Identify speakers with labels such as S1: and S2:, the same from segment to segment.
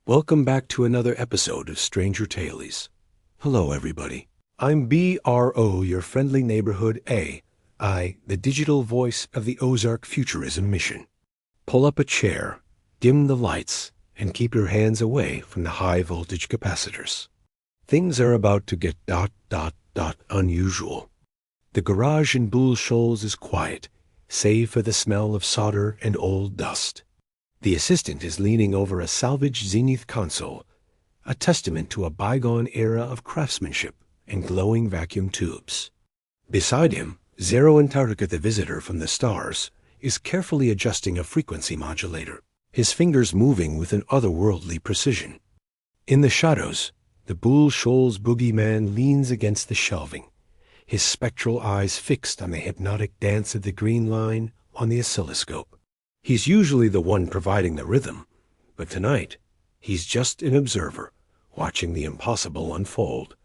S1: Welcome back to another episode of Stranger Tales. Hello, everybody. I'm BRO, your friendly neighborhood AI, the digital voice of the Ozark Futurism mission. Pull up a chair, dim the lights, and keep your hands away from the high-voltage capacitors. Things are about to get unusual. The garage in Bull Shoals is quiet, save for the smell of solder and old dust. The assistant is leaning over a salvaged Zenith console, a testament to a bygone era of craftsmanship and glowing vacuum tubes. Beside him, Zero Antarctica, the visitor from the stars, is carefully adjusting a frequency modulator, his fingers moving with an otherworldly precision. In the shadows, the Bull Shoals boogeyman leans against the shelving, his spectral eyes fixed on the hypnotic dance of the green line on the oscilloscope. He's usually the one providing the rhythm, but tonight he's just an observer, watching the impossible unfold.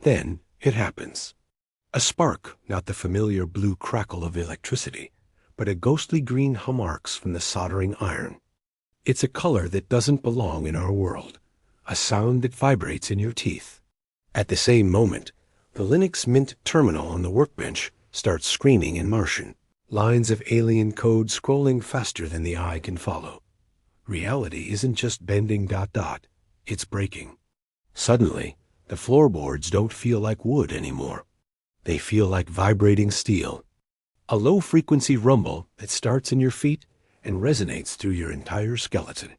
S1: Then it happens. A spark, not the familiar blue crackle of electricity, but a ghostly green hum arcs from the soldering iron. It's a color that doesn't belong in our world, a sound that vibrates in your teeth. At the same moment, the Linux Mint terminal on the workbench starts screaming in Martian, lines of alien code scrolling faster than the eye can follow. Reality isn't just bending ... it's breaking. Suddenly, the floorboards don't feel like wood anymore. They feel like vibrating steel. A low-frequency rumble that starts in your feet and resonates through your entire skeleton.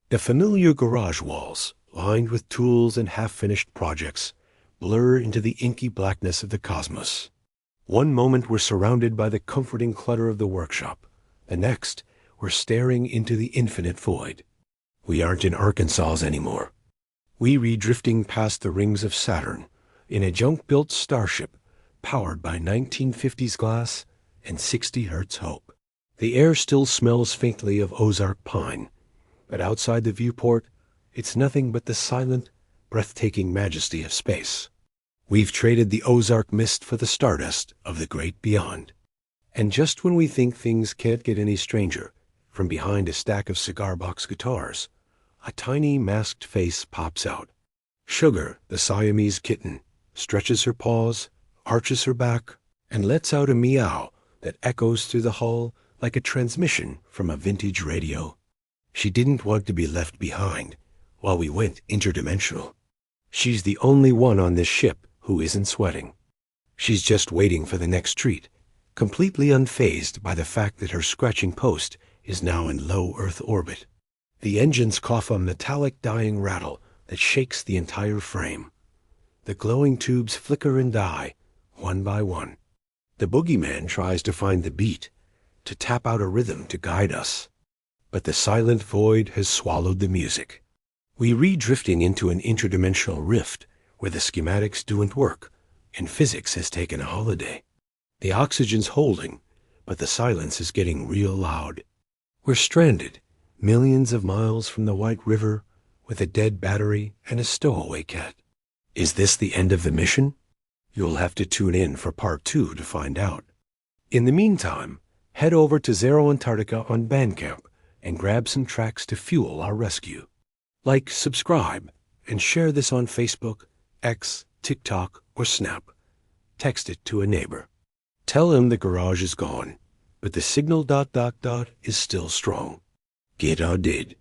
S1: The familiar garage walls, lined with tools and half-finished projects, blur into the inky blackness of the cosmos. One moment we're surrounded by the comforting clutter of the workshop. The next, we're staring into the infinite void. We aren't in Arkansas anymore. We re-drifting past the rings of Saturn in a junk-built starship powered by 1950s glass and 60 hertz hope. The air still smells faintly of Ozark pine, but outside the viewport, it's nothing but the silent, breathtaking majesty of space. We've traded the Ozark mist for the stardust of the great beyond. And just when we think things can't get any stranger, from behind a stack of cigar box guitars, a tiny masked face pops out. Sugar, the Siamese kitten, stretches her paws, arches her back, and lets out a meow that echoes through the hull like a transmission from a vintage radio. She didn't want to be left behind while we went interdimensional. She's the only one on this ship who isn't sweating. She's just waiting for the next treat, completely unfazed by the fact that her scratching post is now in low Earth orbit. The engines cough a metallic dying rattle that shakes the entire frame. The glowing tubes flicker and die, one by one. The boogeyman tries to find the beat, to tap out a rhythm to guide us. But the silent void has swallowed the music. We re-drifting into an interdimensional rift where the schematics don't work and physics has taken a holiday. The oxygen's holding, but the silence is getting real loud. We're stranded, millions of miles from the White River, with a dead battery and a stowaway cat. Is this the end of the mission? You'll have to tune in for part 2 to find out. In the meantime, head over to Zero Antarctica on Bandcamp and grab some tracks to fuel our rescue. Like, subscribe, and share this on Facebook, X, TikTok, or Snap. Text it to a neighbor. Tell him the garage is gone, but the signal ... is still strong. Get did.